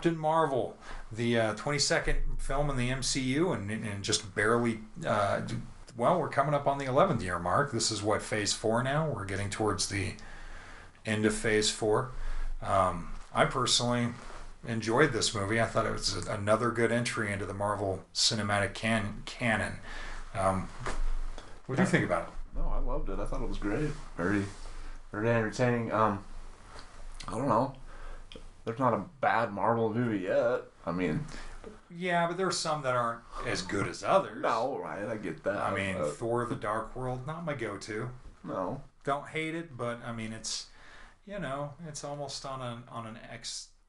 Captain Marvel, the 22nd film in the MCU, and just barely. We're coming up on the 11th year mark. This is what, Phase 4 now? We're getting towards the end of Phase 4. I personally enjoyed this movie. I thought it was another good entry into the Marvel Cinematic canon. What do you think about it? No, I loved it. I thought it was great. Very, very entertaining. I don't know. There's not a bad Marvel movie yet. I mean... Yeah, but there's some that aren't as good as others. No, right, I get that. I mean, Thor: The Dark World, not my go-to. No. Don't hate it, but I mean, it's, it's almost on an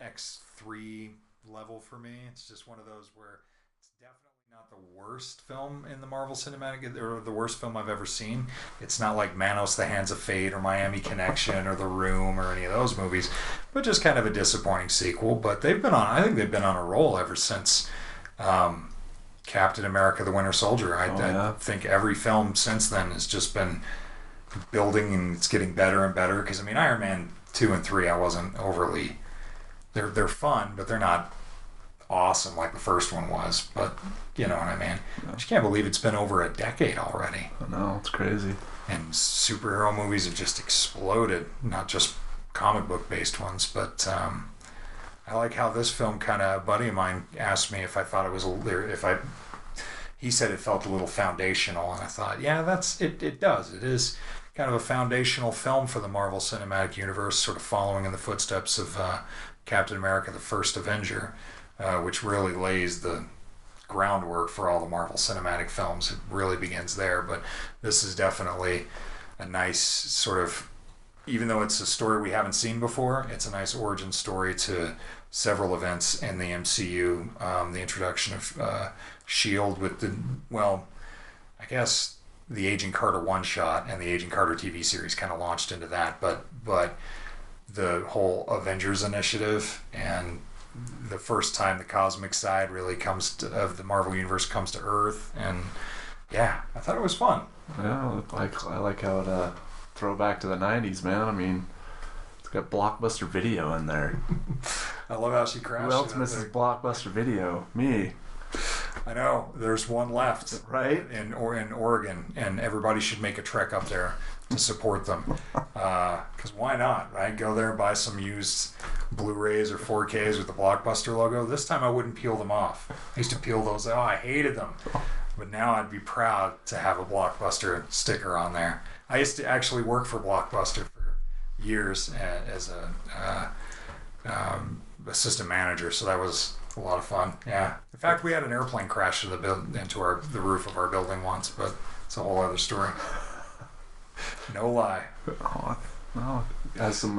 X3 level for me. It's just one of those where it's definitely not the worst film in the Marvel Cinematic, or the worst film I've ever seen. It's not like Manos: The Hands of Fate or Miami Connection or The Room or any of those movies, but just kind of a disappointing sequel. But I think they've been on a roll ever since Captain America: The Winter Soldier. I think every film since then has just been building, and it's getting better and better. Because I mean, Iron Man 2 and 3, I wasn't overly. They're fun, but they're not awesome like the first one was. But you know what I mean. I just can't believe it's been over a decade already. I know, it's crazy. And superhero movies have just exploded. Not just comic book based ones, but I like how this film a buddy of mine asked me if I thought it was he said it felt a little foundational, and I thought, yeah, it does. It is kind of a foundational film for the Marvel Cinematic Universe, sort of following in the footsteps of Captain America: The First Avenger, which really lays the groundwork for all the Marvel Cinematic films. It really begins there, but this is definitely a nice sort of, even though it's a story we haven't seen before, it's a nice origin story to several events in the MCU. The introduction of S.H.I.E.L.D. with I guess the Agent Carter one-shot and the Agent Carter TV series kind of launched into that, but the whole Avengers initiative, and the first time the cosmic side really of the Marvel Universe comes to Earth, and yeah, I thought it was fun. Yeah, I like how it throwback to the 90s, man. I mean, it's got Blockbuster Video in there. I love how she crashed. Who else misses Blockbuster Video? Me. I know. There's one left, right? In Oregon, and everybody should make a trek up there to support them. Because why not, right? Go there, buy some used Blu-rays or 4Ks with the Blockbuster logo. This time I wouldn't peel them off. I used to peel those. Oh, I hated them. But now I'd be proud to have a Blockbuster sticker on there. I used to actually work for Blockbuster for years as a assistant manager, so that was a lot of fun. Yeah. In fact, we had an airplane crash into the roof of our building once, but it's a whole other story. No lie. Oh, it has some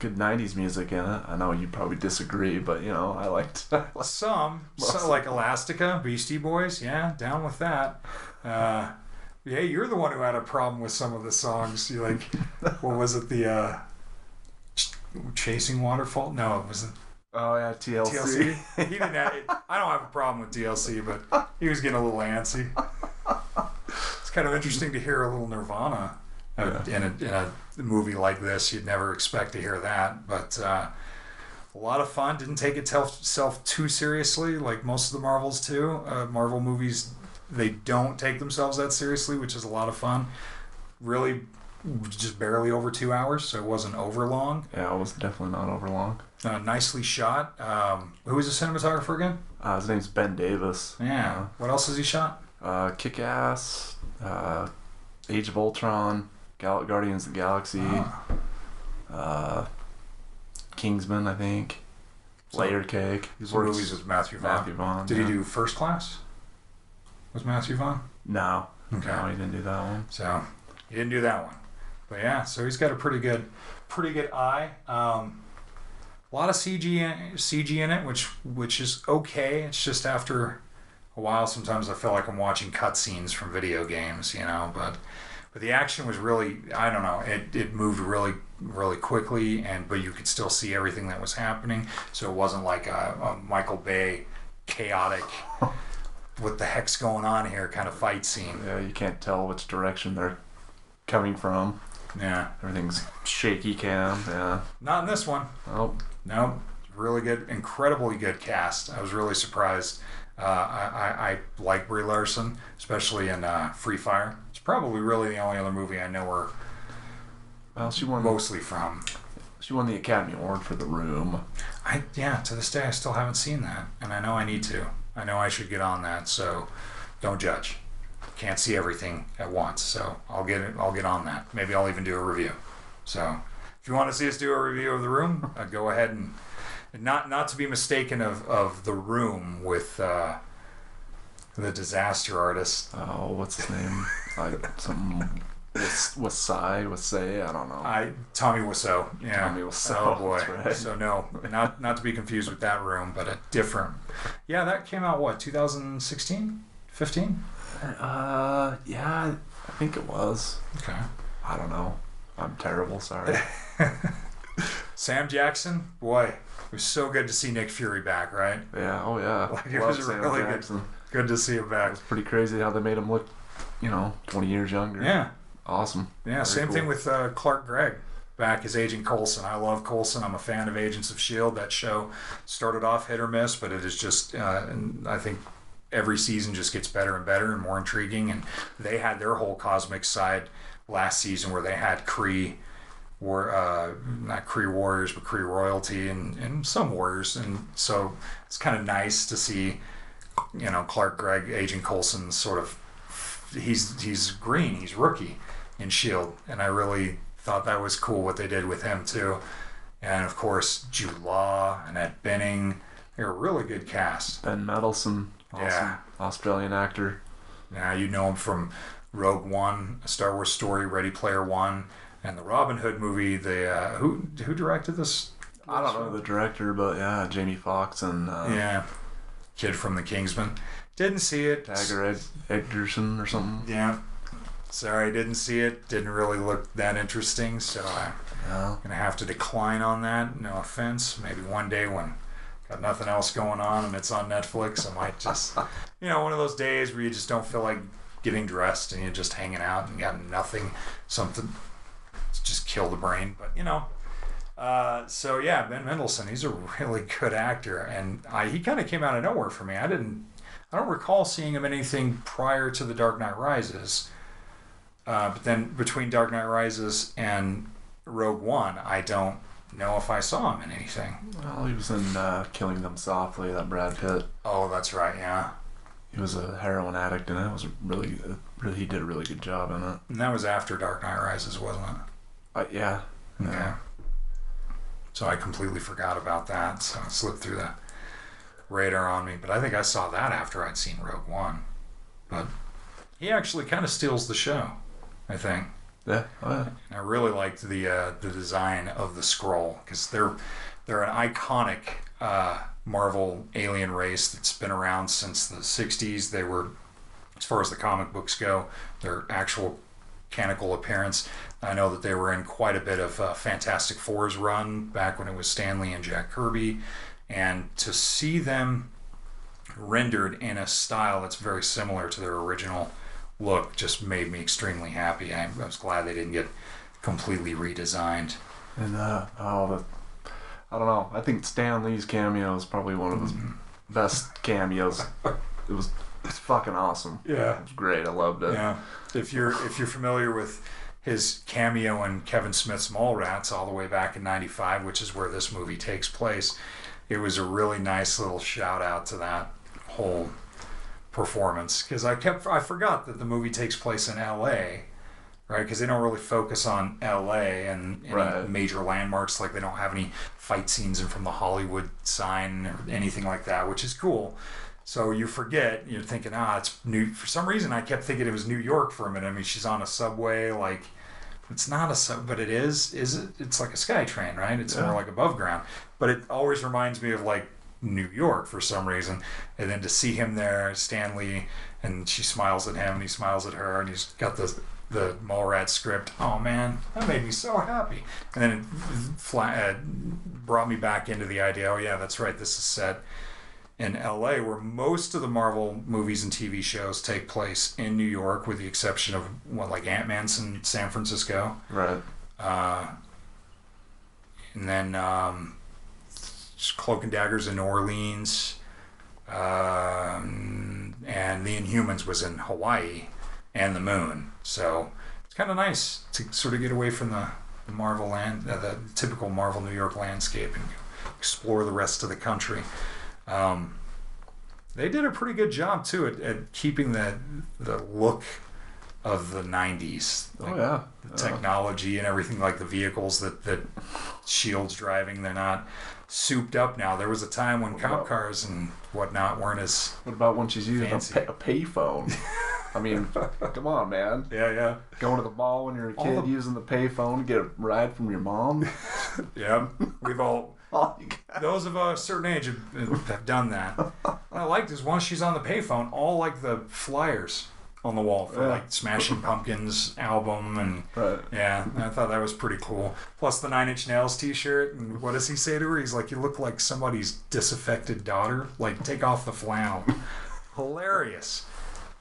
good 90s music in it. I know you probably disagree, but I liked some like Elastica, Beastie Boys. Yeah, down with that. Yeah, you're the one who had a problem with some of the songs. You like, what was it? The Chasing Waterfall? No, it wasn't. Oh yeah, TLC. He didn't I don't have a problem with TLC, but he was getting a little antsy. It's kind of interesting to hear a little Nirvana in a movie like this. You'd never expect to hear that, but a lot of fun. Didn't take itself too seriously, like most of the Marvels too. Marvel movies, they don't take themselves that seriously, which is a lot of fun. Really, just barely over 2 hours, so it wasn't over long. Yeah, it was definitely not over long. Nicely shot. Who was the cinematographer again? His name's Ben Davis. Yeah. What else has he shot? Kick-Ass, Age of Ultron, Guardians of the Galaxy, Kingsman, I think, Layer Cake. These were movies with Matthew Vaughn. Did he do First Class? Was Matthew Vaughn? No. Okay. No, he didn't do that one. So, he didn't do that one. But yeah, so he's got a pretty good eye. A lot of CG in it, which is okay. It's just after a while, sometimes I feel like I'm watching cutscenes from video games, But the action was really, I don't know, it moved really, really quickly, but you could still see everything that was happening. So it wasn't like a Michael Bay chaotic, what the heck's going on here kind of fight scene. Yeah, you can't tell which direction they're coming from. Yeah. Everything's shaky cam, yeah. Not in this one. Oh. Nope. really good, incredibly good cast. I was really surprised. I like Brie Larson, especially in Free Fire. It's probably really the only other movie I know her Well, she won mostly from. She won the Academy Award for The Room. To this day I still haven't seen that, and I know I need to. I know I should get on that. So don't judge. Can't see everything at once, so I'll get on that. Maybe I'll even do a review. So if you want to see us do a review of The Room, go ahead and not to be mistaken of The Room with the disaster artist. Oh, what's his name? Something Say, I don't know. Tommy Wiseau. Yeah. Tommy Wiseau. Oh boy. Right. So no, not to be confused with that Room, but a different. Yeah, that came out what, 2016, 15? Yeah, I think it was. Okay. I don't know. I'm terrible. Sorry. Sam Jackson, boy, it was so good to see Nick Fury back, right? Yeah. Oh yeah. Like, it was really good to see him back. It's pretty crazy how they made him look, 20 years younger. Yeah. Awesome. Yeah. Very Same cool. thing with Clark Gregg back as Agent Coulson. I love Coulson. I'm a fan of Agents of S.H.I.E.L.D. That show started off hit or miss, but it is just, and I think every season just gets better and better and more intriguing. And they had their whole cosmic side last season where they had Kree, not Kree warriors, but Kree royalty and some warriors. And so it's kind of nice to see, Clark Gregg, Agent Coulson sort of, he's green, he's rookie in S.H.I.E.L.D. And I really thought that was cool what they did with him too. And of course, Jude Law, Annette Bening, they're a really good cast. Ben Mendelsohn. Awesome. Yeah. Australian actor. Now you know him from Rogue One, A Star Wars Story, Ready Player One, and the Robin Hood movie. Who directed this? I don't know the director, but yeah, Jamie Foxx and Kid from the Kingsman. Didn't see it. Dagger Edgerton or something. Yeah. Sorry, didn't see it. Didn't really look that interesting, so I'm gonna have to decline on that. No offense. Maybe one day when got nothing else going on and it's on Netflix, I might just, one of those days where you just don't feel like getting dressed and you're just hanging out and you got nothing, something to just kill the brain. But, so yeah, Ben Mendelsohn, he's a really good actor. And he kind of came out of nowhere for me. I don't recall seeing him in anything prior to The Dark Knight Rises. But then between Dark Knight Rises and Rogue One, I don't know if I saw him in anything. Well, he was in Killing Them Softly, that Brad Pitt. Oh, that's right, yeah. He was a heroin addict, and it was he did a really good job in it. And that was after Dark Knight Rises, wasn't it? Yeah. Okay. Yeah. So I completely forgot about that, so it slipped through the radar on me. But I think I saw that after I'd seen Rogue One. But he actually kind of steals the show, I think. Yeah. Oh, yeah. And I really liked the design of the Skrull, because they're an iconic Marvel alien race that's been around since the 60s. They were, as far as the comic books go, their actual canonical appearance. I know that they were in quite a bit of Fantastic Four's run back when it was Stan Lee and Jack Kirby. And to see them rendered in a style that's very similar to their original look just made me extremely happy. I was glad they didn't get completely redesigned. And I don't know. I think Stan Lee's cameo is probably one of his best cameos. It's fucking awesome. Yeah, it was great. I loved it. Yeah, if you're familiar with his cameo in Kevin Smith's Mallrats all the way back in '95, which is where this movie takes place, it was a really nice little shout out to that whole performance, because I forgot that the movie takes place in L.A. Right, because they don't really focus on L.A. and any major landmarks. Like, they don't have any fight scenes in from the Hollywood sign or anything like that, which is cool. So you forget, you're thinking, it's new. For some reason, I kept thinking it was New York for a minute. I mean, she's on a subway, like, it's not a sub, but it is. Is it? It's like a SkyTrain, right? It's more like above ground. But it always reminds me of, like, New York for some reason. And then to see him there, Stanley, and she smiles at him, and he smiles at her, and he's got the Mallrats script. Oh man, that made me so happy. And then it brought me back into the idea, oh yeah, that's right, this is set in LA, where most of the Marvel movies and TV shows take place in New York, with the exception of like Ant-Man's in San Francisco. Right. And then Cloak and Daggers in New Orleans, and The Inhumans was in Hawaii and the moon. So it's kind of nice to sort of get away from the Marvel the typical Marvel New York landscape and explore the rest of the country. They did a pretty good job too at keeping the look of the 90s. Like, the technology and everything, like the vehicles that S.H.I.E.L.D's driving, they're not souped up now. There was a time when cop cars and whatnot weren't as What about when she's using a payphone? I mean, come on, man. Yeah. Going to the mall when you're a kid, using the payphone to get a ride from your mom. Yeah, we've all... Those of a certain age have done that. What I liked is once she's on the payphone, all like the flyers on the wall for like Smashing Pumpkins album, and I thought that was pretty cool. Plus the 9 Inch Nails t-shirt, and what does he say to her? He's like, "You look like somebody's disaffected daughter. Like, take off the flannel." Hilarious.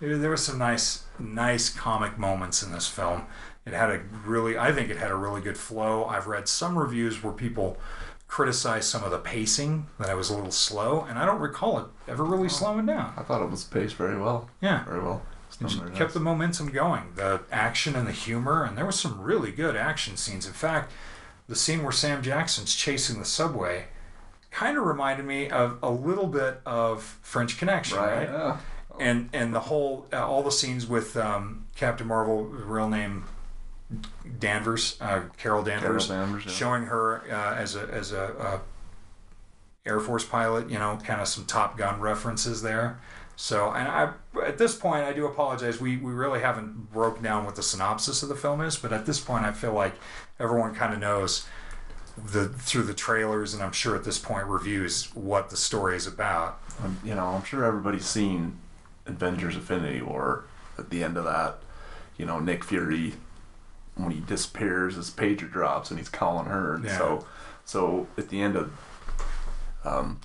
There was some nice comic moments in this film. I think it had a really good flow. I've read some reviews where people criticize some of the pacing, that I was a little slow, and I don't recall it ever really slowing down. I thought it was paced very well. Yeah. Very well. It kept the momentum going, the action and the humor, and there was some really good action scenes. In fact, the scene where Sam Jackson's chasing the subway kind of reminded me of a little bit of French Connection, right? Yeah. And the whole, all the scenes with Captain Marvel, real name Danvers, Carol Danvers, showing her as a Air Force pilot, kind of some Top Gun references there. So, and at this point, I do apologize. We really haven't broken down what the synopsis of the film is, but at this point, I feel like everyone kind of knows through the trailers, and I'm sure at this point reviews, what the story is about. I'm sure everybody's seen Avengers: Infinity War. At the end of that, Nick Fury, when he disappears, his pager drops and he's calling her. Yeah. So at the end of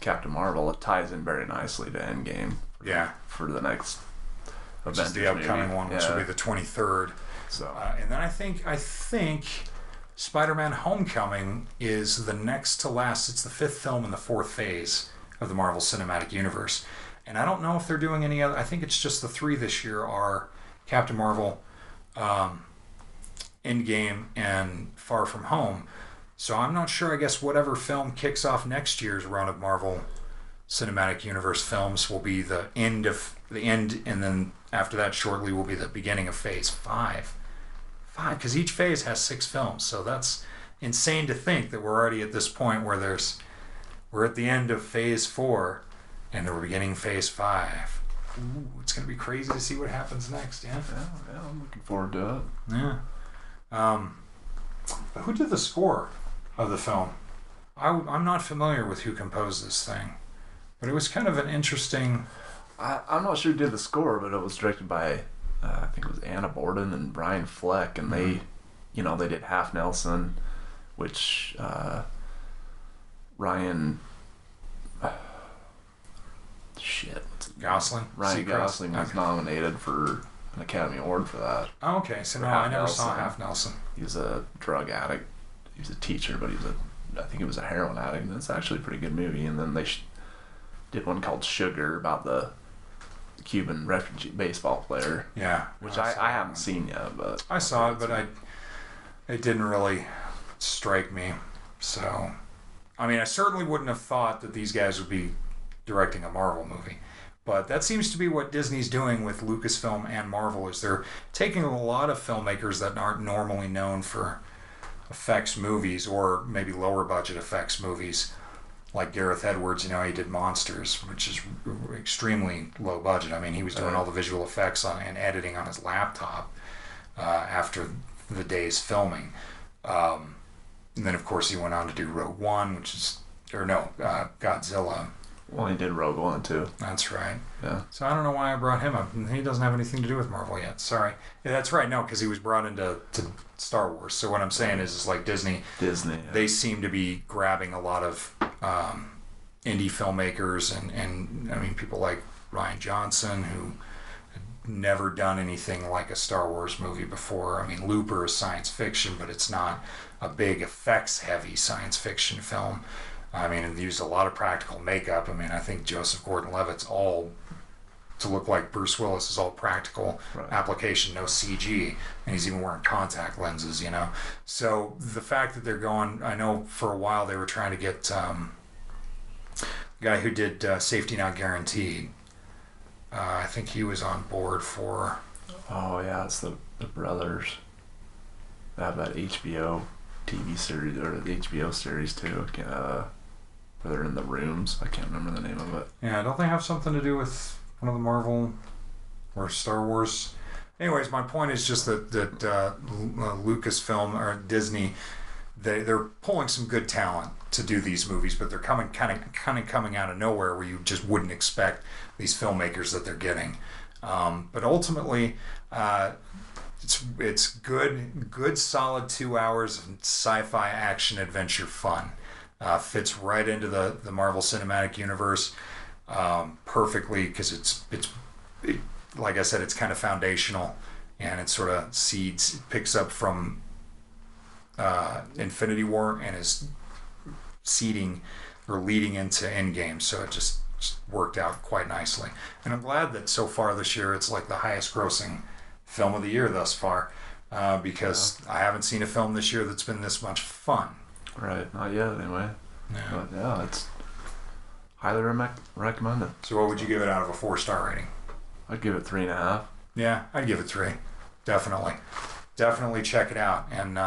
Captain Marvel, it ties in very nicely to Endgame. Yeah. For the next Avengers, which is the upcoming one, which will be the 23rd. So and then I think Spider-Man: Homecoming is the next to last. It's the 5th film in the 4th phase of the Marvel Cinematic Universe. And I don't know if they're doing any other. I think it's just the 3 this year are Captain Marvel, Endgame, and Far From Home. So I'm not sure. I guess whatever film kicks off next year's run of Marvel Cinematic Universe films will be the end, and then after that shortly will be the beginning of Phase 5. Because each phase has 6 films, so that's insane to think that we're already at this point where we're at the end of Phase 4 and we're beginning Phase 5. Ooh, it's going to be crazy to see what happens next. Yeah, I'm looking forward to it. Yeah. Who did the score of the film? I'm not familiar with who composed this thing, but it was kind of an interesting... I'm not sure who did the score, but it was directed by, I think it was Anna Borden and Brian Fleck, and they did Half Nelson, which Ryan... Gosling? Ryan Gosling was nominated for an Academy Award for that. Oh, okay. So no, I never saw Half Nelson. He was a drug addict. He was a teacher, but I think he was a heroin addict. And it's actually a pretty good movie. And then they did one called Sugar about the Cuban refugee baseball player. Yeah. Which I haven't seen yet, but... I saw it, but it didn't really strike me. So, I mean, I certainly wouldn't have thought that these guys would be directing a Marvel movie. But that seems to be what Disney's doing with Lucasfilm and Marvel, is they're taking a lot of filmmakers that aren't normally known for effects movies, or maybe lower budget effects movies, like Gareth Edwards. He did Monsters, which is extremely low budget. I mean, he was doing all the visual effects and editing on his laptop after the day's filming. And then, of course, he went on to do Rogue One, Godzilla. Well, he did Rogue One, too. That's right. Yeah. So I don't know why I brought him up. He doesn't have anything to do with Marvel yet. Sorry. Yeah, that's right. No, because he was brought into Star Wars. So what I'm saying is like Disney, yeah. They seem to be grabbing a lot of indie filmmakers and I mean, people like Rian Johnson, who had never done anything like a Star Wars movie before. I mean, Looper is science fiction, but it's not a big effects-heavy science fiction film. I mean, it used a lot of practical makeup. I mean, I think Joseph Gordon-Levitt's all to look like Bruce Willis is all practical application, no CG, and he's even wearing contact lenses, you know. So the fact that they're going, I know for a while they were trying to get the guy who did Safety Not Guaranteed. I think he was on board for. Oh yeah, it's the brothers. They have that HBO TV series or the HBO series too. Where they're in the rooms. I can't remember the name of it. Yeah, don't they have something to do with one of the Marvel or Star Wars? Anyways, my point is just that Lucasfilm or Disney, they're pulling some good talent to do these movies, but they're coming kind of coming out of nowhere where you just wouldn't expect these filmmakers that they're getting. But ultimately, it's good solid 2 hours of sci-fi action adventure fun. Fits right into the Marvel Cinematic Universe perfectly because it's like I said, it's kind of foundational, and it sort of picks up from Infinity War and is seeding or leading into Endgame, so it just worked out quite nicely. And I'm glad that so far this year it's like the highest grossing film of the year thus far, because I haven't seen a film this year that's been this much fun. Right, not yet anyway. Yeah. But yeah, it's highly recommended. So what would you give it out of a 4-star rating? I'd give it 3.5. Yeah, I'd give it 3. Definitely check it out. And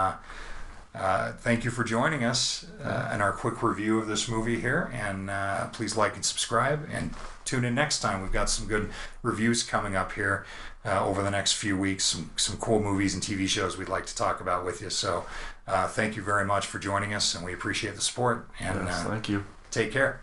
thank you for joining us in our quick review of this movie here. And please like and subscribe and tune in next time. We've got some good reviews coming up here over the next few weeks. Some cool movies and TV shows we'd like to talk about with you. So thank you very much for joining us, and we appreciate the support. And yes, thank you. Take care.